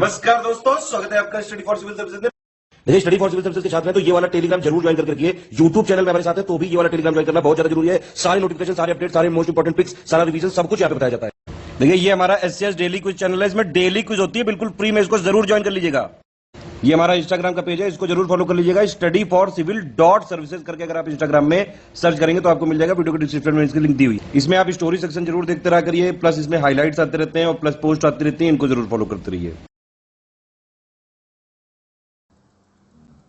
नमस्कार दोस्तों, स्वागत है आपका स्टडी फॉर सिविल सर्विसेज में। देखिए, स्टडी फॉर सिविल सर्विसेज के छात्र हैं तो ये वाला टेलीग्राम जरूर ज्वाइन करके रखिए। यूट्यूब चैनल में हमारे साथ है तो भी ये वाला टेलीग्राम ज्वाइन करना बहुत ज्यादा जरूरी है। सारे नोटिफिकेशन, सारे अपडेट, सारे मोस्ट इंपोर्टेंट पिक्स, सारा रिवीजन सब कुछ यहाँ पे बताया जाता है। देखिए, ये हमारा एससीएस डेली क्विज चैनल है, इसमें डेली क्विज होती है, बिल्कुल फ्री में, इसको जरूर ज्वाइन कर लीजिएगा। ये हमारा इंस्टाग्राम का पेज है, इसको जरूर फॉलो कर लीजिएगा। Study for civil dot services करके अगर आप इंस्टाग्राम में सर्च करेंगे तो आपको मिल जाएगा। वीडियो के डिस्क्रिप्शन में इसकी लिंक दी हुई। इसमें आप स्टोरी सेक्शन जरूर देखते रहा करिए, प्लस इसमें हाईलाइट्स आते रहते हैं और प्लस पोस्ट आती रहती है, इनको जरूर फॉलो करते रहिए।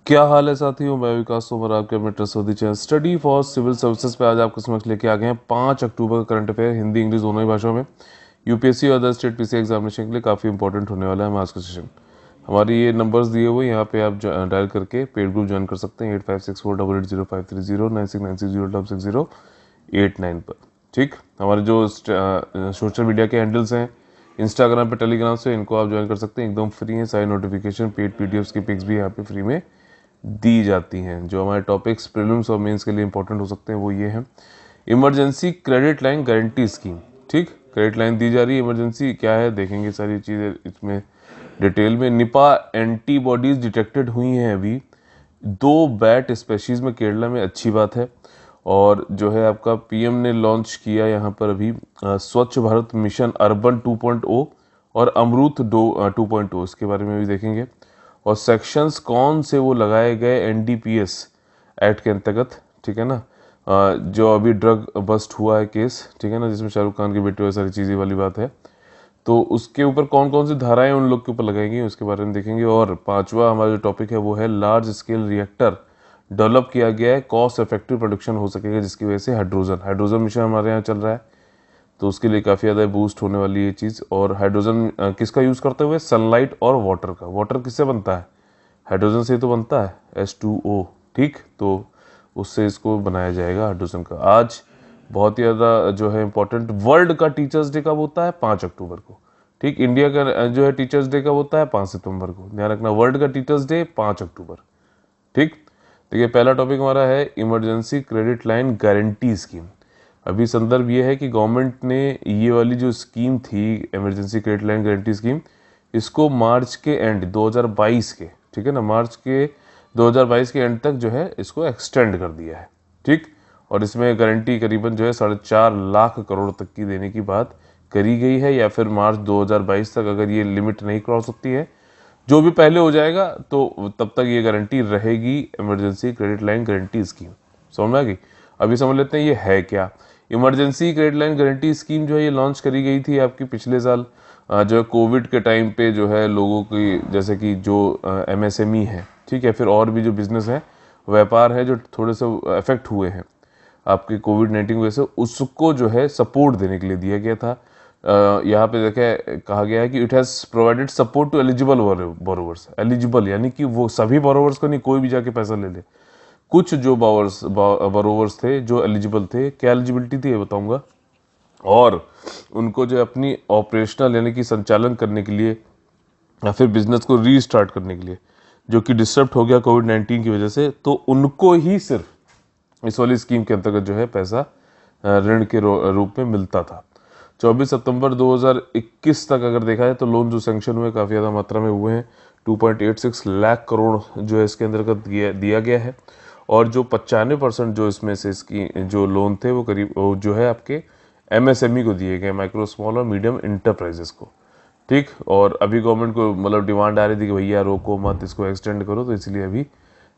क्या हाल है साथियों, मैं विकास तोमर, आपके अपने trustworthy channel study for civil services पे आज आपके समक्ष लेके आ गए हैं 5 अक्टूबर का करंट अफेयर हिंदी इंग्लिश दोनों ही भाषाओं में। यूपीएससी और अदर स्टेट पीसी एग्जामिनेशन के लिए काफ़ी इंपॉर्टेंट होने वाला है हमारा आज का सेशन। हमारी ये नंबर्स दिए हुए यहाँ पे आप डायल करके पेड ग्रुप ज्वाइन कर सकते हैं 8564880530 9696066089 पर। ठीक, हमारे जो सोशल मीडिया के हैंडल्स हैं इंस्टाग्राम पे, टेलीग्राम से, इनको आप ज्वाइन कर सकते हैं, एकदम फ्री है। सारी नोटिफिकेशन, पेड पीडीएफ्स की पिक्स भी यहाँ पे फ्री में दी जाती हैं। जो हमारे टॉपिक्स प्रीलिम्स और मेंस के लिए इंपॉर्टेंट हो सकते हैं वो ये हैं। Emergency credit line guarantee scheme, ठीक, क्रेडिट लाइन दी जा रही है। इमरजेंसी क्या है देखेंगे, सारी चीज़ें इसमें डिटेल में। निपा एंटीबॉडीज डिटेक्टेड हुई हैं अभी 2 बैट स्पेशीज में केरला में, अच्छी बात है। और जो है आपका पीएम ने लॉन्च किया यहाँ पर अभी स्वच्छ भारत मिशन अर्बन 2.0 और अमृत 2.0, इसके बारे में भी देखेंगे। और सेक्शंस कौन से वो लगाए गए एनडीपीएस एक्ट के अंतर्गत, ठीक है ना, जो अभी ड्रग बस्ट हुआ है केस, ठीक है ना, जिसमें शाहरुख खान की बेटे और सारी चीज़ें वाली बात है, तो उसके ऊपर कौन कौन सी धाराएं उन लोग के ऊपर लगाएंगी उसके बारे में देखेंगे। और 5वां हमारा जो टॉपिक है वो है लार्ज स्केल रिएक्टर डेवलप किया गया है, कॉस्ट इफेक्टिव प्रोडक्शन हो सकेगा जिसकी वजह से हाइड्रोजन मिशन हमारे यहाँ चल रहा है, तो उसके लिए काफ़ी ज़्यादा बूस्ट होने वाली ये चीज़। और हाइड्रोजन किसका यूज़ करते हुए, सनलाइट और वाटर का। वाटर किससे बनता है, हाइड्रोजन से तो बनता है, H2O, ठीक, तो उससे इसको बनाया जाएगा हाइड्रोजन का। आज बहुत ही ज़्यादा जो है इंपॉर्टेंट, वर्ल्ड का टीचर्स डे कब होता है, 5 अक्टूबर को, ठीक। इंडिया का जो है टीचर्स डे कब होता है, 5 सितंबर को, ध्यान रखना। वर्ल्ड का टीचर्स डे 5 अक्टूबर, ठीक। देखिए, पहला टॉपिक हमारा है emergency credit line guarantee scheme. अभी संदर्भ ये है कि गवर्नमेंट ने ये वाली जो स्कीम थी emergency credit line guarantee scheme, इसको मार्च के एंड 2022 के, ठीक है ना, मार्च के 2022 के एंड तक जो है इसको एक्सटेंड कर दिया है, ठीक। और इसमें गारंटी करीबन जो है 4.5 लाख करोड़ तक की देने की बात करी गई है, या फिर मार्च 2022 तक अगर ये लिमिट नहीं क्रॉस होती है, जो भी पहले हो जाएगा तो तब तक ये गारंटी रहेगी, emergency credit line guarantee scheme. समझ में आ गई। अभी समझ लेते हैं ये है क्या। Emergency credit line guarantee scheme जो है ये लॉन्च करी गई थी आपकी पिछले साल, जो है कोविड के टाइम पे, जो है लोगों की, जैसे कि जो एमएसएमई है, ठीक है, फिर और भी जो बिजनेस है, व्यापार है, जो थोड़े से इफेक्ट हुए हैं आपके कोविड-19 की वजह से, उसको जो है सपोर्ट देने के लिए दिया गया था। यहाँ पे देखे कहा गया है कि it has provided support to eligible borrowers. Eligible यानी कि वो सभी बोरोवर्स को नहीं, कोई भी जाके पैसा ले ले। कुछ जो बोरोवर्स थे जो एलिजिबल थे, क्या एलिजिबिलिटी थी ये बताऊंगा, और उनको जो अपनी ऑपरेशनल यानी कि संचालन करने के लिए या फिर बिजनेस को रीस्टार्ट करने के लिए, जो कि डिस्टर्ब हो गया कोविड-19 की वजह से, तो उनको ही सिर्फ इस वाली स्कीम के अंतर्गत जो है पैसा ऋण के रूप में मिलता था। 24 सितंबर 2021 तक अगर देखा जाए तो लोन जो सैंक्शन हुए काफ़ी ज़्यादा मात्रा में हुए हैं, 2.86 लाख करोड़ जो है इसके अंतर्गत दिया गया है। और जो 95% जो इसमें से इसकी जो लोन थे वो करीब जो है आपके एमएसएमई को दिए गए, माइक्रो स्मॉल और मीडियम इंटरप्राइजेस को, ठीक। और अभी गवर्नमेंट को मतलब डिमांड आ रही थी कि भैया रोको मत, इसको एक्सटेंड करो, तो इसलिए अभी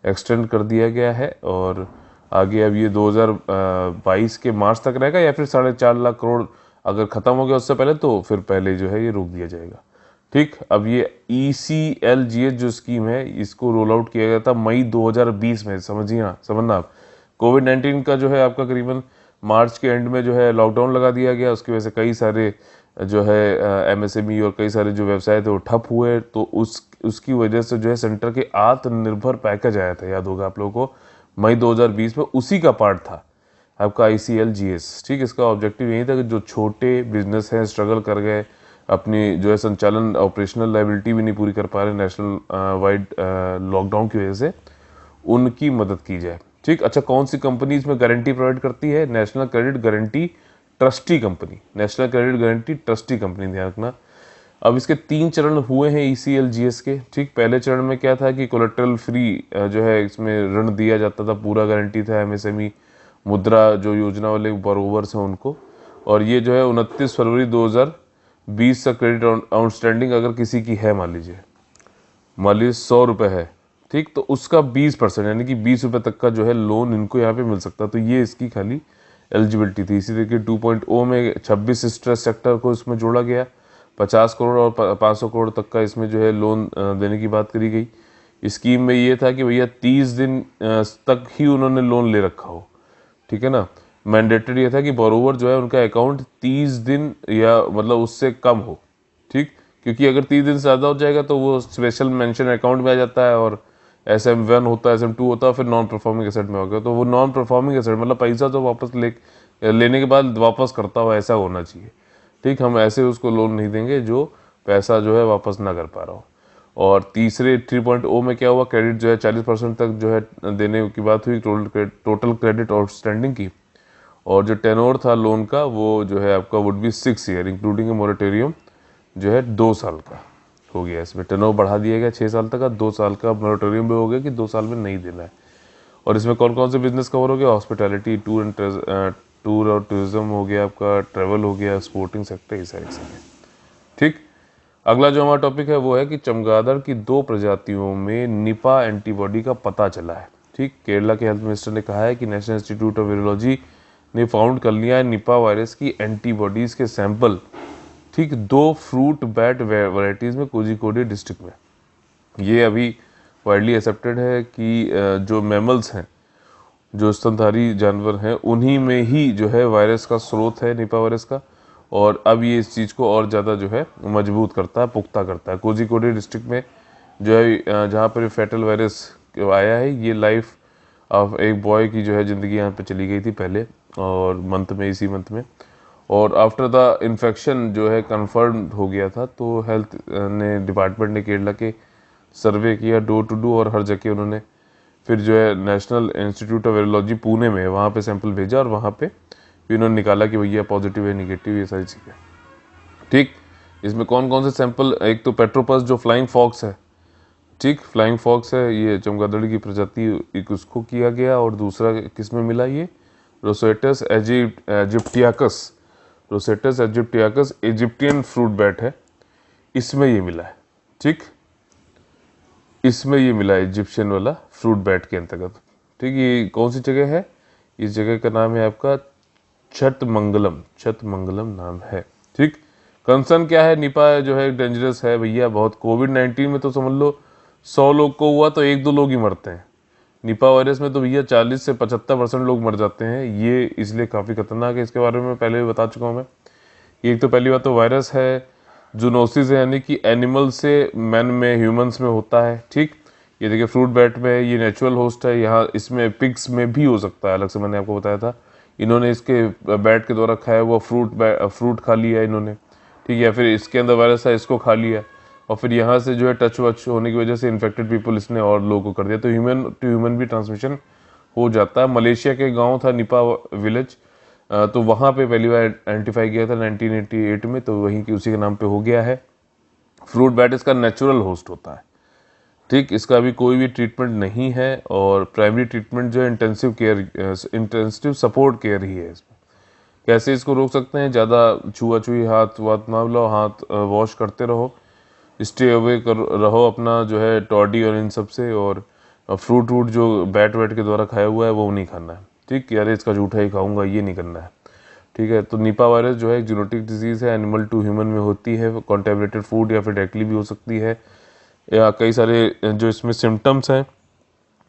एक्सटेंड कर दिया गया है। और आगे अब ये 2022 के मार्च तक रहेगा, या फिर 4.5 लाख करोड़ अगर ख़त्म हो गया उससे पहले तो फिर पहले जो है ये रोक दिया जाएगा, ठीक। अब ये ECLGS जो स्कीम है इसको रोल आउट किया गया था मई 2020 में, समझना आप। कोविड-19 का जो है आपका करीबन मार्च के एंड में जो है लॉकडाउन लगा दिया गया, उसकी वजह से कई सारे जो है एमएसएमई और कई सारे जो व्यवसाय थे वो ठप हुए, तो उसकी वजह से जो है सेंटर के आत्मनिर्भर पैकेज आया था, याद होगा आप लोगों को, मई 2020 में, उसी का पार्ट था आपका ICLGS, ठीक। इसका ऑब्जेक्टिव यही था कि जो छोटे बिजनेस हैं, स्ट्रगल कर गए, अपनी जो है संचालन ऑपरेशनल लायबिलिटी भी नहीं पूरी कर पा रहे नेशनल वाइड लॉकडाउन की वजह से, उनकी मदद की जाए, ठीक। अच्छा, कौन सी कंपनी इसमें गारंटी प्रोवाइड करती है, national credit guarantee trustee company, national credit guarantee trustee company, ध्यान रखना। अब इसके 3 चरण हुए हैं ECLGS के। ठीक, पहले चरण में क्या था कि कोलेट्रल फ्री जो है इसमें ऋण दिया जाता था, पूरा गारंटी था MSME मुद्रा जो योजना वाले बोरोवर्स हैं उनको। और ये जो है 29 फरवरी 2020 तक क्रेडिट आउटस्टैंडिंग अगर किसी की है, मान लीजिए 100 रुपये है, ठीक, तो उसका 20% यानी कि 20 रुपये तक का जो है लोन इनको यहाँ पे मिल सकता है। तो ये इसकी खाली एलिजिबिलिटी थी। इसी तरीके 2.0 में 26 स्ट्रेस सेक्टर को इसमें जोड़ा गया, 50 करोड़ और 500 करोड़ तक का इसमें जो है लोन देने की बात करी गई। स्कीम में ये था कि भैया 30 दिन तक ही उन्होंने लोन ले रखा हो, ठीक है ना। मैंडेटेड ये था कि बोरोवर जो है उनका अकाउंट 30 दिन या मतलब उससे कम हो, ठीक, क्योंकि अगर 30 दिन से ज़्यादा हो जाएगा तो वो स्पेशल मेंशन अकाउंट में आ जाता है और SM1 होता है, SM2 होता है, फिर नॉन परफॉर्मिंग एसेट में हो गया। तो वो नॉन परफॉर्मिंग एसेट मतलब पैसा जो वापस लेने के बाद वापस करता हो, ऐसा होना चाहिए, ठीक। हम ऐसे उसको लोन नहीं देंगे जो पैसा जो है वापस ना कर पा रहा हो। और तीसरे 3.0 में क्या हुआ, क्रेडिट जो है 40% तक जो है देने की बात हुई टोटल क्रेडिट आउटस्टैंडिंग की। और जो टेनोर था लोन का वो जो है आपका would be 6 year including moratorium जो है 2 साल का हो गया। इसमें टेनोर बढ़ा दिया गया 6 साल तक का, 2 साल का मोरेटोरियम भी हो गया कि 2 साल में नहीं देना है। और इसमें कौन कौन से बिजनेस कवर हो गया, हॉस्पिटैलिटी, टूर और टूरिज्म हो गया, आपका ट्रैवल हो गया, स्पोर्टिंग सेक्टर, ये सारे ठीक। अगला जो हमारा टॉपिक है वो है कि चमगादड़ की 2 प्रजातियों में निपा एंटीबॉडी का पता चला है, ठीक। केरला के हेल्थ मिनिस्टर ने कहा है कि नेशनल इंस्टीट्यूट ऑफ वायरोलॉजी ने फाउंड कर लिया है निपा वायरस की एंटीबॉडीज के सैंपल, ठीक, 2 फ्रूट बैट वैरायटीज में कोझिकोड डिस्ट्रिक्ट में। ये अभी वाइडली एक्सेप्टेड है कि जो मैमल्स हैं, जो स्तनधारी जानवर हैं, उन्हीं में ही जो है वायरस का स्रोत है निपा वायरस का। और अब ये इस चीज़ को और ज़्यादा जो है मजबूत करता है, पुख्ता करता है। कोझिकोड डिस्ट्रिक्ट में जो है जहाँ पर फैटल वायरस आया है, ये लाइफ ऑफ एक बॉय की जो है ज़िंदगी यहाँ पे चली गई थी पहले और इसी मंथ में। और आफ्टर द इन्फेक्शन जो है कन्फर्म हो गया था, तो हेल्थ ने डिपार्टमेंट ने केरला के सर्वे किया डोर टू डोर और हर जगह उन्होंने फिर जो है national institute of virology Pune में वहाँ पे सैंपल भेजा और वहाँ पे फिर उन्होंने निकाला कि भैया पॉजिटिव है, निगेटिव, ये सारी चीज़ें, ठीक। इसमें कौन कौन से सैंपल, एक तो पेट्रोपस जो फ्लाइंग फॉक्स है, ठीक, फ्लाइंग फॉक्स है, ये चमगादड़ की प्रजाति, एक उसको किया गया। और दूसरा किस में मिला, ये रोसेटस एजिप्टियाकस इजिप्टियन फ्रूट बैट है, इसमें ये मिला है, ठीक, इसमें ये मिला है इजिप्शियन वाला फ्रूट बैट के अंतर्गत, ठीक। ये कौन सी जगह है, इस जगह का नाम है आपका छतमंगलम नाम है, ठीक। कंसर्न क्या है, निपा जो है डेंजरस है भैया बहुत। कोविड-19 में तो समझ लो 100 लोग को हुआ तो 1-2 लोग ही मरते हैं। निपा वायरस में तो भैया 40 से 75% लोग मर जाते हैं। ये इसलिए काफ़ी खतरनाक है, इसके बारे में पहले भी बता चुका हूँ मैं। एक तो पहली बात तो वायरस है, जूनोसिस है, यानी कि एनिमल से मैन में, ह्यूमंस में होता है, ठीक। ये देखिए फ्रूट बैट में ये नेचुरल होस्ट है, यहाँ इसमें पिग्स में भी हो सकता है, अलग से मैंने आपको बताया था। इन्होंने इसके बैट के द्वारा खाया हुआ फ्रूट खा लिया इन्होंने, ठीक है, फिर इसके अंदर वायरस है, इसको खा लिया और फिर यहाँ से जो है टच वच होने की वजह से इन्फेक्टेड पीपल इसने और लोगों को कर दिया, तो ह्यूमन टू ह्यूमन भी ट्रांसमिशन हो जाता है। मलेशिया के गांव था निपा विलेज, तो वहाँ पे पहली बार आइडेंटिफाई किया था 1988 में, तो वहीं की उसी के नाम पे हो गया है। फ्रूट बैट इसका नेचुरल होस्ट होता है, ठीक। इसका अभी कोई भी ट्रीटमेंट नहीं है और प्राइमरी ट्रीटमेंट जो है इंटेंसिव सपोर्ट केयर ही है इसमें। कैसे इसको रोक सकते हैं, ज़्यादा छुआछुई हाथ वाथ ना लो, हाथ वॉश करते रहो, स्टे अवे रहो अपना जो है टॉडी और इन सब से। और फ्रूट वूट जो बैट वैट के द्वारा खाया हुआ है वो नहीं खाना है, ठीक। यार इसका झूठा ही खाऊंगा, ये नहीं करना है, ठीक है। तो निपा वायरस जो है एक जेनेटिक डिजीज़ है, एनिमल टू ह्यूमन में होती है, कॉन्टेमिनेटेड फूड या फिर डायरेक्टली भी हो सकती है, या कई सारे जो इसमें सिम्टम्स हैं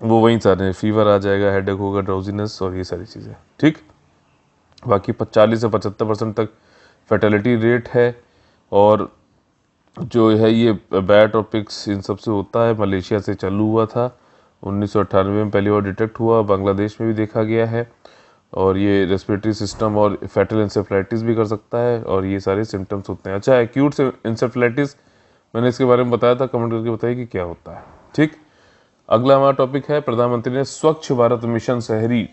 वो वहीं सारे, फीवर आ जाएगा, हेडेक होगा, ड्राउजीनेस और ये सारी चीज़ें, ठीक। बाकी 40 से 75% तक फर्टिलिटी रेट है। और जो है ये बैट और पिग्स इन सब से होता है, मलेशिया से चालू हुआ था, 1998 में पहली बार डिटेक्ट हुआ, बांग्लादेश में भी देखा गया है। और ये रेस्पिरेटरी सिस्टम और फैटल इंसेफ्लाइटिस भी कर सकता है और ये सारे सिम्टम्स होते हैं। अच्छा, एक्यूट इंसेफ्लाइटिस मैंने इसके बारे में बताया था, कमेंट करके बताइए कि क्या होता है, ठीक। अगला हमारा टॉपिक है, प्रधानमंत्री ने स्वच्छ भारत मिशन शहरी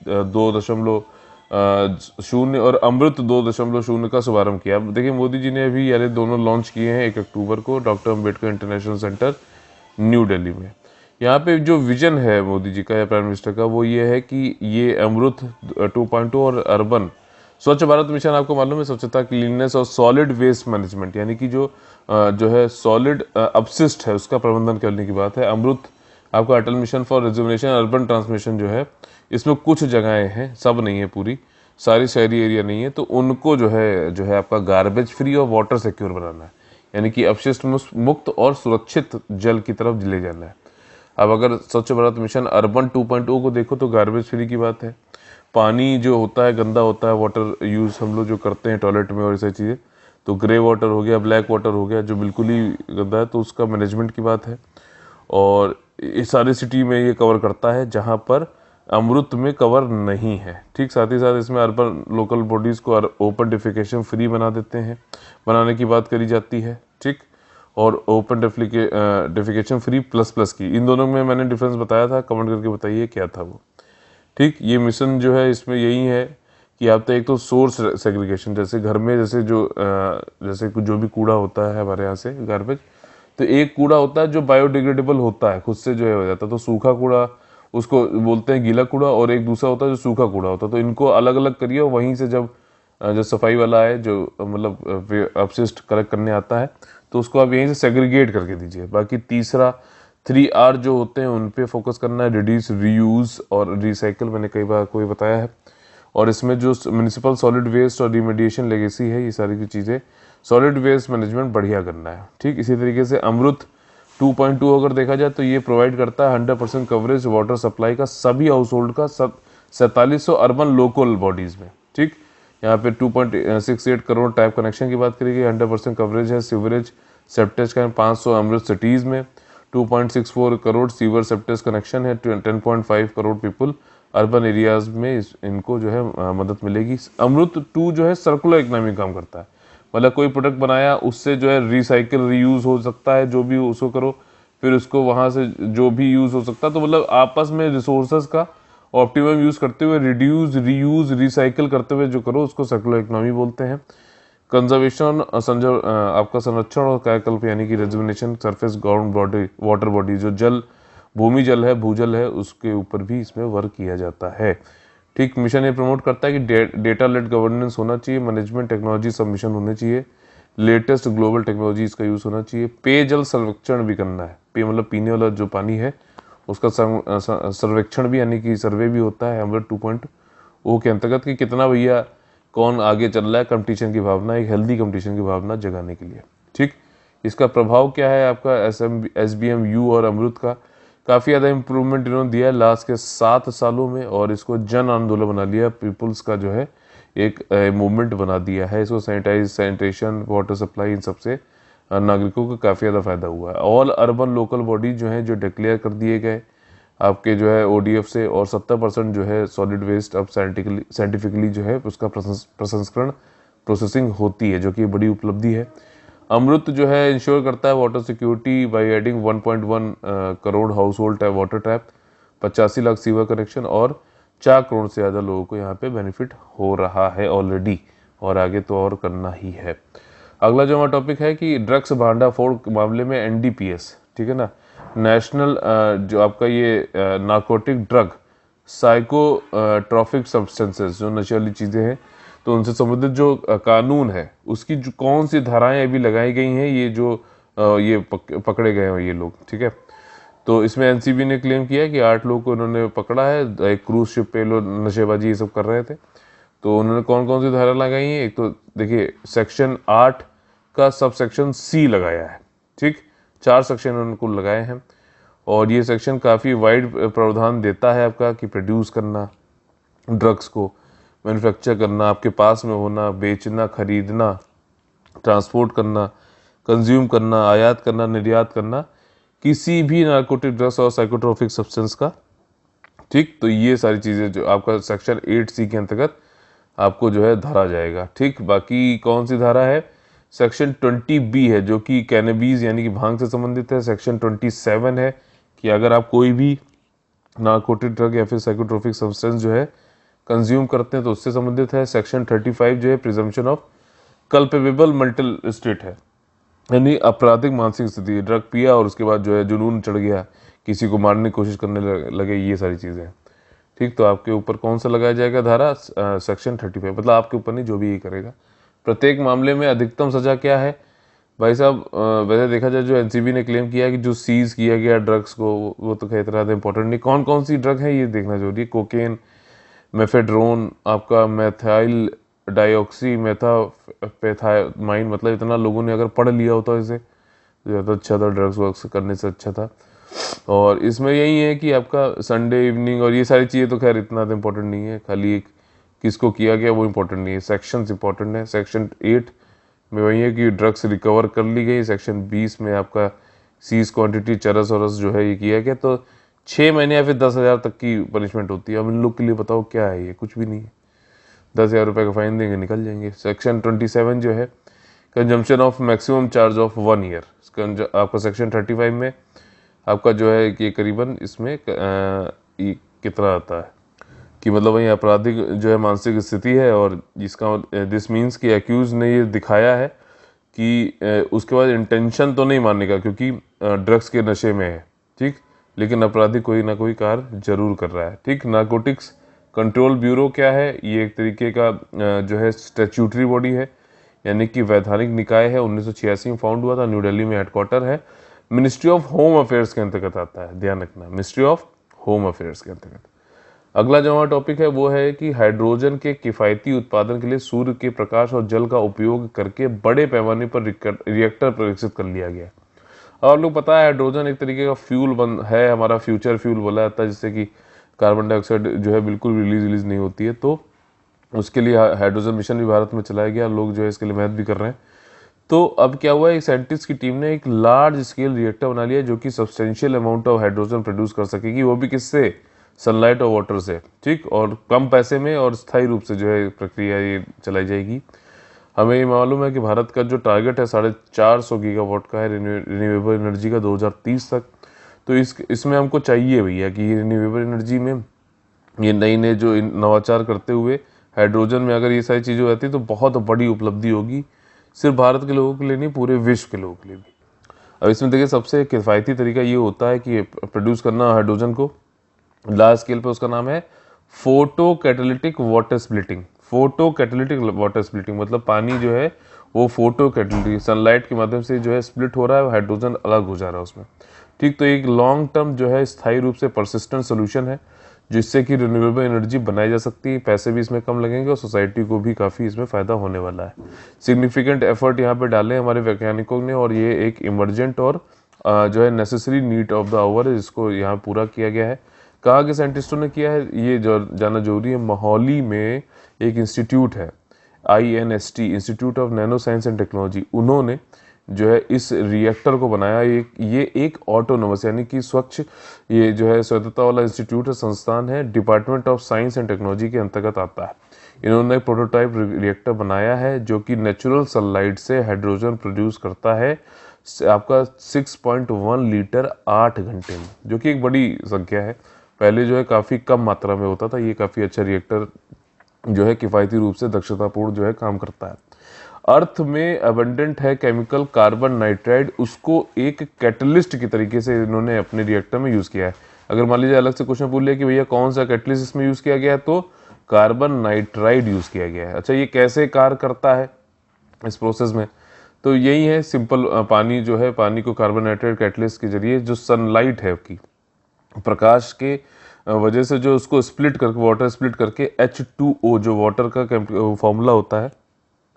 शून्य और अमृत 2.0 का शुभारंभ किया। अब देखिए मोदी जी ने अभी यार दोनों लॉन्च किए हैं 1 अक्टूबर को doctor Ambedkar international centre new Delhi में। यहाँ पे जो विजन है मोदी जी का या प्राइम मिनिस्टर का वो ये है कि ये अमृत 2.0 और अर्बन स्वच्छ भारत मिशन, आपको मालूम है स्वच्छता, क्लीननेस और सॉलिड वेस्ट मैनेजमेंट, यानी कि जो है सॉलिड अपशिष्ट है उसका प्रबंधन करने की बात है। अमृत आपका Atal mission for rejuvenation urban transmission जो है, इसमें कुछ जगहें हैं, सब नहीं है, पूरी सारी शहरी एरिया नहीं है, तो उनको जो है आपका गार्बेज फ्री और वाटर सिक्योर बनाना है, यानी कि अपशिष्ट मुक्त और सुरक्षित जल की तरफ ले जाना है। अब अगर स्वच्छ भारत मिशन अर्बन 2.0 को देखो तो गार्बेज फ्री की बात है। पानी जो होता है गंदा होता है, वाटर यूज़ हम लोग जो करते हैं टॉयलेट में और ऐसी चीज़ें, तो ग्रे वाटर हो गया, ब्लैक वाटर हो गया जो बिल्कुल ही गंदा है, तो उसका मैनेजमेंट की बात है। और इस सारी सिटी में ये कवर करता है जहाँ पर अमृत में कवर नहीं है। ठीक, साथ ही साथ इसमें अर्बन लोकल बॉडीज़ को ओपन डिफिकेशन फ्री बना देते हैं, बनाने की बात करी जाती है। ठीक, और ओपन डिफिकेशन फ्री प्लस की, इन दोनों में मैंने डिफरेंस बताया था, कमेंट करके बताइए क्या था वो। ठीक, ये मिशन जो है इसमें यही है कि आप तो एक तो सोर्स सेग्रीगेशन, जैसे घर में जैसे जो भी कूड़ा होता है हमारे यहाँ से गार्बेज, तो एक कूड़ा होता है जो बायोडिग्रेडेबल होता है, खुद से जो है हो जाता है, तो सूखा कूड़ा उसको बोलते हैं गीला कूड़ा, और एक दूसरा होता है जो सूखा कूड़ा होता है, तो इनको अलग अलग करिए और वहीं से जब सफाई वाला है जो मतलब अपशिष्ट कलेक्ट करने आता है तो उसको आप यहीं से सेग्रीगेट करके दीजिए। बाकी तीसरा 3R जो होते हैं उन पे फोकस करना है, रिड्यूस, रीयूज और रिसाइकिल, मैंने कई बार कोई बताया है। और इसमें जो म्यूनिसिपल सॉलिड वेस्ट और रिमेडिएशन लेगेसी है, ये सारी की चीज़ें, सॉलिड वेस्ट मैनेजमेंट बढ़िया करना है। ठीक, इसी तरीके से अमृत 2.2 अगर देखा जाए तो ये प्रोवाइड करता है 100% कवरेज वाटर सप्लाई का सभी हाउस होल्ड का 4700 अर्बन लोकल बॉडीज़ में। ठीक, यहाँ पे 2.68 करोड़ टैप कनेक्शन की बात करेगी, 100% कवरेज है सिवरेज सेप्टेज का 500 अमृत सिटीज़ में, 2.64 करोड़ सीवर सेप्टेज कनेक्शन है, 10.5 करोड़ पीपल अर्बन एरियाज में इनको जो है मदद मिलेगी। अमृत 2 जो है सर्कुलर इकोनॉमी काम करता है, मतलब कोई प्रोडक्ट बनाया उससे जो है रिसाइकिल रीयूज हो सकता है, जो भी उसको करो, फिर उसको वहाँ से जो भी यूज़ हो सकता है, तो मतलब आपस में रिसोर्सेज का ऑप्टिमम यूज़ करते हुए रिड्यूस, रीयूज, रिसाइकिल करते हुए जो करो उसको सर्कुलर इकोनॉमी बोलते हैं। कंजर्वेशन आपका संरक्षण और कायाकल्प, यानी कि rejuvenation surface ground body water body, जो जल भूमि जल है, भूजल है, उसके ऊपर भी इसमें वर्क किया जाता है। ठीक, मिशन ये प्रमोट करता है कि डेटा लेड गवर्नेंस होना चाहिए, मैनेजमेंट टेक्नोलॉजी सबमिशन होने चाहिए, लेटेस्ट ग्लोबल टेक्नोलॉजी इसका यूज़ होना चाहिए, पेयजल सर्वेक्षण भी करना है, पे मतलब पीने वाला जो पानी है उसका सर्वेक्षण भी, यानी कि सर्वे भी होता है अमृत 2.0 के अंतर्गत, कि कितना भैया कौन आगे चल रहा है, कंपटीशन की भावना, एक हेल्दी कंपटीशन की भावना जगाने के लिए। ठीक, इसका प्रभाव क्या है आपका SBMU और अमृत का, काफ़ी ज़्यादा इम्प्रूवमेंट इन्होंने दिया है लास्ट के 7 सालों में, और इसको जन आंदोलन बना लिया, पीपल्स का जो है एक मूवमेंट बना दिया है इसको। सैनिटेशन, वाटर सप्लाई, इन सबसे नागरिकों को काफ़ी ज़्यादा फायदा हुआ है। ऑल अर्बन लोकल बॉडी जो हैं जो डिक्लेयर कर दिए गए आपके जो है ODF से, और 70% जो है सॉलिड वेस्ट अब साइंटिफिकली जो है उसका प्रसंस्करण प्रोसेसिंग होती है, जो कि बड़ी उपलब्धि है। अमृत जो है इंश्योर करता है water security by adding 1.1 crore house hold water tap, 85 lakh sewer connection, और 4 करोड़ से ज़्यादा लोगों को यहाँ पे बेनिफिट हो रहा है ऑलरेडी, और आगे तो और करना ही है। अगला जो हमारा टॉपिक है कि ड्रग्स भांडाफोड़ के मामले में NDPS, ठीक है ना, नेशनल जो आपका ये नार्कोटिक ड्रग साइकोट्रॉपिक सब्सटेंसेस, जो नशे वाली चीज़ें हैं, तो उनसे संबंधित जो कानून है उसकी जो कौन सी धाराएं अभी लगाई गई हैं, ये जो ये पकड़े गए हैं ये लोग। ठीक है, तो इसमें NCB ने क्लेम किया है कि 8 लोग को उन्होंने पकड़ा है, एक क्रूज शिप पे लोग नशेबाजी ये सब कर रहे थे। तो उन्होंने कौन कौन सी धारा लगाई है, एक तो देखिए सेक्शन 8 का सब सेक्शन C लगाया है। ठीक, 4 सेक्शन उनको लगाए हैं, और ये सेक्शन काफ़ी वाइड प्रावधान देता है आपका कि प्रोड्यूस करना, ड्रग्स को मैन्युफैक्चर करना, आपके पास में होना, बेचना, खरीदना, ट्रांसपोर्ट करना, कंज्यूम करना, आयात करना, निर्यात करना किसी भी नार्कोटिक ड्रग्स और साइकोट्रॉपिक सब्सटेंस का। ठीक, तो ये सारी चीज़ें जो आपका सेक्शन 8C के अंतर्गत आपको जो है धरा जाएगा। ठीक, बाकी कौन सी धारा है, सेक्शन 20B है जो कि कैनबीज यानी कि भांग से संबंधित है। सेक्शन 27 है कि अगर आप कोई भी नार्कोटिक ड्रग या फिर साइकोट्रॉपिक सब्सटेंस जो है कंज्यूम करते हैं तो उससे संबंधित है। सेक्शन 35 जो है presumption of culpable mental state है, यानी आपराधिक मानसिक स्थिति, ड्रग पिया और उसके बाद जो है जुनून चढ़ गया, किसी को मारने की कोशिश करने लगे, ये सारी चीज़ें हैं। ठीक, तो आपके ऊपर कौन सा लगाया जाएगा धारा? सेक्शन 35, मतलब आपके ऊपर नहीं, जो भी ये करेगा। प्रत्येक मामले में अधिकतम सजा क्या है भाई साहब? वैसे देखा जाए जो एनसीबी ने क्लेम किया है कि जो सीज किया गया ड्रग्स को, वो तो खैर इतना इंपॉर्टेंट नहीं, कौन कौन सी ड्रग है ये देखना जरूरी है। कोकेन, मेफेड्रोन, आपका मैथाइल डाइऑक्सी मेथापेथामाइन, मतलब इतना लोगों ने अगर पढ़ लिया होता इसे तो ज़्यादा अच्छा था, ड्रग्स वर्क करने से अच्छा था। और इसमें यही है कि आपका संडे इवनिंग और ये सारी चीज़ें तो खैर इतना तो इम्पोर्टेंट नहीं है, खाली एक किसको किया गया वो इम्पोर्टेंट नहीं है। सेक्शंस इंपॉर्टेंट है। सेक्शन 8 में वही है कि ड्रग्स रिकवर कर ली गई। सेक्शन 20 में आपका सीज क्वांटिटी चरस और जो है ये किया गया, तो 6 महीने या फिर 10,000 तक की पनिशमेंट होती है। अब इन लोग के लिए बताओ क्या है ये? कुछ भी नहीं है। 10,000 रुपये का फाइन देंगे, निकल जाएंगे। सेक्शन 27 जो है consumption of maximum charge of 1 year. आपका सेक्शन 35 में आपका जो है कि करीबन इसमें कितना आता है कि मतलब वही आपराधिक जो है मानसिक स्थिति है, और जिसका दिस मीन्स कि एक्यूज ने ये दिखाया है कि उसके बाद इंटेंशन तो नहीं मानने का क्योंकि ड्रग्स के नशे में है, ठीक, लेकिन अपराधी कोई ना कोई कार्य जरूर कर रहा है। ठीक, नार्कोटिक्स कंट्रोल ब्यूरो क्या है? ये एक तरीके का जो है स्टैट्यूटरी बॉडी है, यानी कि वैधानिक निकाय है। 1986 में फाउंड हुआ था, न्यू दिल्ली में हेडक्वार्टर है। मिनिस्ट्री ऑफ होम अफेयर्स के अंतर्गत आता है, ध्यान रखना, मिनिस्ट्री ऑफ होम अफेयर्स के अंतर्गत। अगला जो हमारा टॉपिक है वो है कि हाइड्रोजन के किफ़ायती उत्पादन के लिए सूर्य के प्रकाश और जल का उपयोग करके बड़े पैमाने पर रिएक्टर विकसित कर लिया गया। और लोग पता है हाइड्रोजन एक तरीके का फ्यूल है, हमारा फ्यूचर फ्यूल बोला जाता है, जिससे कि कार्बन डाइऑक्साइड जो है बिल्कुल रिलीज नहीं होती है। तो उसके लिए हाइड्रोजन मिशन भी भारत में चलाया गया, लोग जो है इसके लिए मेहनत भी कर रहे हैं। तो अब क्या हुआ, एक साइंटिस्ट की टीम ने एक लार्ज स्केल रिएक्टर बना लिया जो कि substantial amount of hydrogen produce कर सकेगी, वो भी किससे? सनलाइट और वाटर से। ठीक, और कम पैसे में और स्थायी रूप से जो है प्रक्रिया ये चलाई जाएगी। हमें ये मालूम है कि भारत का जो टारगेट है 450 गीगावाट का है रिन्यूएबल एनर्जी का 2030 तक। तो इसमें हमको चाहिए भैया कि रिन्यूएबल एनर्जी में ये नई जो नवाचार करते हुए हाइड्रोजन में अगर ये सारी चीज़ें हो जाती तो बहुत बड़ी उपलब्धि होगी, सिर्फ भारत के लोगों के लिए नहीं, पूरे विश्व के लोगों के लिए भी। अब इसमें देखिए सबसे किफ़ायती तरीका ये होता है कि प्रोड्यूस करना हाइड्रोजन को लार्ज स्केल पे, उसका नाम है photo catalytic water splitting. Photo catalytic water splitting मतलब पानी जो है वो फोटो कैटालिटिक सनलाइट के माध्यम से जो है स्प्लिट हो रहा है, हाइड्रोजन अलग हो जा रहा है उसमें। ठीक, तो एक लॉन्ग टर्म जो है स्थायी रूप से परसिस्टेंट सोल्यूशन है जिससे कि रिन्यूएबल एनर्जी बनाई जा सकती है, पैसे भी इसमें कम लगेंगे और सोसाइटी को भी काफ़ी इसमें फ़ायदा होने वाला है। सिग्निफिकेंट एफर्ट यहाँ पे डाले हमारे वैज्ञानिकों ने, और ये एक इमरजेंट और जो है necessary need of the hour है, जिसको यहाँ पूरा किया गया है। कहाँ के साइंटिस्टों ने किया है ये जानना जरूरी है। मोहाली में एक इंस्टीट्यूट है, INST, institute of nano science and technology, उन्होंने जो है इस रिएक्टर को बनाया। ये एक ऑटोनोमस यानी कि स्वच्छ, ये जो है स्वायत्तता वाला इंस्टीट्यूट है, संस्थान है, department of science and technology के अंतर्गत आता है। इन्होंने एक प्रोटोटाइप रिएक्टर बनाया है जो कि नेचुरल सनलाइट से हाइड्रोजन प्रोड्यूस करता है आपका 6.1 लीटर 8 घंटे में, जो कि एक बड़ी संख्या है। पहले जो है काफ़ी कम मात्रा में होता था। ये काफ़ी अच्छा रिएक्टर जो है किफ़ायती रूप से दक्षतापूर्ण जो है काम करता है। अर्थ में अबंडेंट है केमिकल कार्बन नाइट्राइड, उसको एक कैटलिस्ट की तरीके से इन्होंने अपने रिएक्टर में यूज़ किया है। अगर मान लीजिए अलग से क्वेश्चन पूछ लिया कि भैया कौन सा कैटलिस्ट इसमें यूज़ किया गया है, तो कार्बन नाइट्राइड यूज़ किया गया है। अच्छा, ये कैसे कार्य करता है इस प्रोसेस में? तो यही है सिंपल, पानी जो है, पानी को कार्बन नाइट्राइड कैटलिस्ट के जरिए जो सनलाइट है की प्रकाश के वजह से जो उसको स्प्लिट करके, वाटर स्प्लिट करके H2O जो वाटर का फॉर्मूला होता है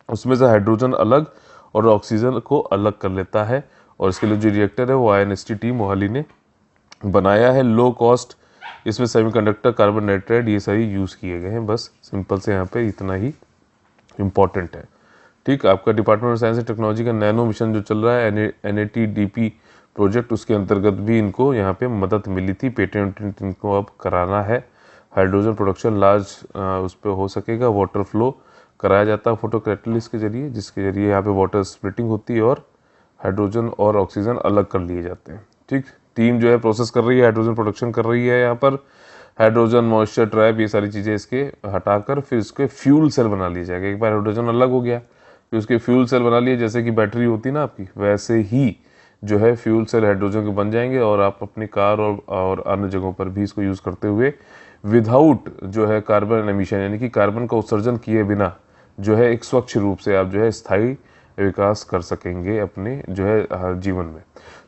उसमें से हाइड्रोजन अलग और ऑक्सीजन को अलग कर लेता है। और इसके लिए जो रिएक्टर है वो INST टीम मोहाली ने बनाया है। लो कॉस्ट, इसमें सेमीकंडक्टर, कार्बन नाइट्राइड ये सारी यूज़ किए गए हैं। बस सिंपल से यहाँ पे इतना ही इम्पॉर्टेंट है। ठीक, आपका department of science and technology का नैनो मिशन जो चल रहा है NATDP प्रोजेक्ट, उसके अंतर्गत भी इनको यहाँ पे मदद मिली थी। पेटेंट इनको अब कराना है। हाइड्रोजन प्रोडक्शन लार्ज उस पर हो सकेगा। वाटर फ्लो कराया जाता है फोटो कैटलिस्ट के जरिए, जिसके जरिए यहाँ पे वाटर स्प्लिटिंग होती है और हाइड्रोजन और ऑक्सीजन अलग कर लिए जाते हैं। ठीक, टीम जो है प्रोसेस कर रही है, हाइड्रोजन प्रोडक्शन कर रही है यहाँ पर। हाइड्रोजन मॉइस्चर ट्रैप, ये सारी चीज़ें इसके हटाकर फिर इसके फ्यूल सेल बना लिया जाएगा। एक बार हाइड्रोजन अलग हो गया फिर उसके फ्यूल सेल बना लिए, जैसे कि बैटरी होती है ना आपकी, वैसे ही जो है फ्यूल सेल हाइड्रोजन के बन जाएंगे और आप अपनी कार और अन्य जगहों पर भी इसको यूज़ करते हुए विदाउट जो है कार्बन एमिशन, यानी कि कार्बन का उत्सर्जन किए बिना जो है एक स्वच्छ रूप से आप जो है स्थायी विकास कर सकेंगे अपने जो है जीवन में।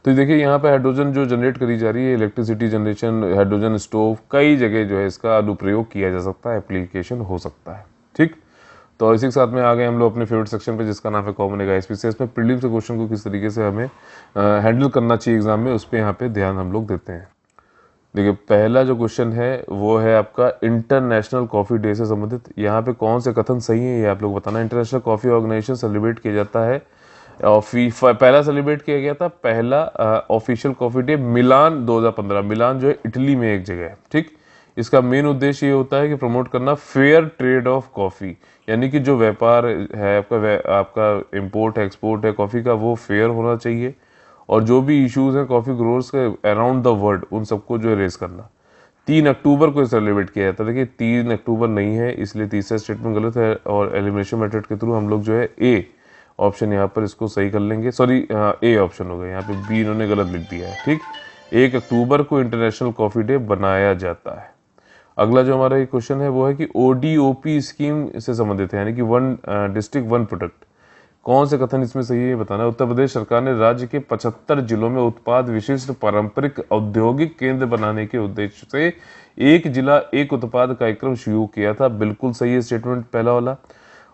तो देखिए यहाँ पे हाइड्रोजन जो जनरेट करी जा रही है, इलेक्ट्रिसिटी जनरेशन, हाइड्रोजन स्टोव, कई जगह जो है इसका अनुप्रयोग किया जा सकता है, एप्लीकेशन हो सकता है। ठीक, तो इसी के साथ में आ गए हम लोग अपने फेवरेट सेक्शन पे, जिसका नाम है कॉमन एसपीसीएस में प्रीलिम्स के क्वेश्चन को किस तरीके से हमें हैंडल करना चाहिए एग्जाम में, उस पर यहाँ पे ध्यान हम लोग देते हैं। देखिए पहला जो क्वेश्चन है वो है आपका इंटरनेशनल कॉफ़ी डे से संबंधित। यहाँ पे कौन से कथन सही है ये आप लोग बताना। इंटरनेशनल कॉफ़ी ऑर्गेनाइजेशन सेलिब्रेट किया जाता है, पहला सेलिब्रेट किया गया था, पहला ऑफिशियल कॉफ़ी डे मिलान 2015, मिलान जो है इटली में एक जगह है। ठीक, इसका मेन उद्देश्य ये होता है कि प्रमोट करना फेयर ट्रेड ऑफ कॉफ़ी, यानी कि जो व्यापार है आपका इम्पोर्ट एक्सपोर्ट है कॉफ़ी का, वो फेयर होना चाहिए और जो भी इश्यूज हैं कॉफ़ी ग्रोअर्स के अराउंड द वर्ल्ड, उन सबको जो है रेस करना। 3 अक्टूबर को सेलिब्रेट किया जाता है। देखिए 3 अक्टूबर नहीं है, इसलिए तीसरा स्टेटमेंट गलत है और एलिमिनेशन मेथड के थ्रू हम लोग जो है ए ऑप्शन यहाँ पर इसको सही कर लेंगे। सॉरी, ए ऑप्शन हो गया, यहाँ पे बी इन्होंने गलत लिख दिया है। ठीक, 1 अक्टूबर को इंटरनेशनल कॉफ़ी डे बनाया जाता है। अगला जो हमारा क्वेश्चन है वो है कि ODOP स्कीम से संबंधित है, यानी कि वन डिस्ट्रिक्ट वन प्रोडक्ट। कौन से कथन इसमें सही है बताना है। उत्तर प्रदेश सरकार ने राज्य के 75 जिलों में उत्पाद विशिष्ट पारंपरिक औद्योगिक केंद्र बनाने के उद्देश्य से एक जिला एक उत्पाद कार्यक्रम शुरू किया था। बिल्कुल सही है स्टेटमेंट पहला वाला।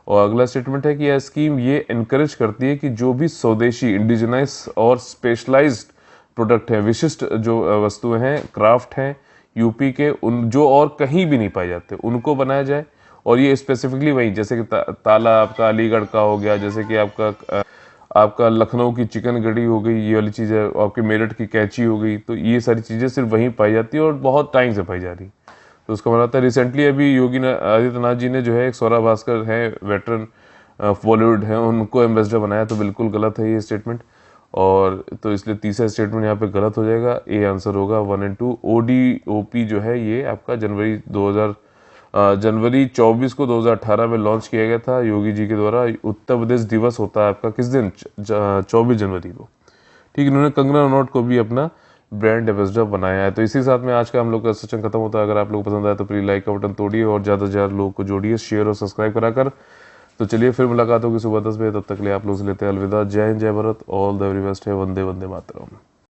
और अगला स्टेटमेंट है कि यह स्कीम ये इनकरेज करती है कि जो भी स्वदेशी, इंडिजिनस और स्पेशलाइज्ड प्रोडक्ट है, विशिष्ट जो वस्तुएं हैं, क्राफ्ट हैं यूपी के, उन जो और कहीं भी नहीं पाए जाते, उनको बनाया जाए। और ये स्पेसिफिकली वही, जैसे कि ताला आपका अलीगढ़ का हो गया, जैसे कि आपका लखनऊ की चिकन कड़ी हो गई, ये वाली चीज़ है, आपके मेरठ की कैची हो गई, तो ये सारी चीज़ें सिर्फ वहीं पाई जाती है और बहुत टाइम से पाई जा रही। तो उसका मतलब आता है रिसेंटली अभी योगी आदित्यनाथ जी ने जो है एक स्वरा भास्कर है, वेटरन बॉलीवुड है, उनको एम्बेसडर बनाया, तो बिल्कुल गलत है ये स्टेटमेंट। और तो इसलिए तीसरा स्टेटमेंट यहाँ पे गलत हो जाएगा, ए आंसर होगा 1 और 2। ODOP जो है ये आपका जनवरी 24 को 2018 में लॉन्च किया गया था योगी जी के द्वारा। उत्तर प्रदेश दिवस होता है आपका किस दिन, 24 जनवरी को। ठीक, इन्होंने कंगना रनौत को भी अपना ब्रांड एम्बेसडर बनाया है। तो इसी साथ में आज का हम लोग का सेशन खत्म होता है। अगर आप लोग पसंद आए तो प्लीज लाइक का बटन तोड़िए और ज़्यादा से ज़्यादा लोगों को जोड़िए, शेयर और सब्सक्राइब कराकर। तो चलिए फिर मुलाकात होगी सुबह 10 बजे, तब तक के लिए आप लोग से लेते हैं अलविदा। जय हिंद, जय Bharat, all the very best है। वंदे वंदे मातरम।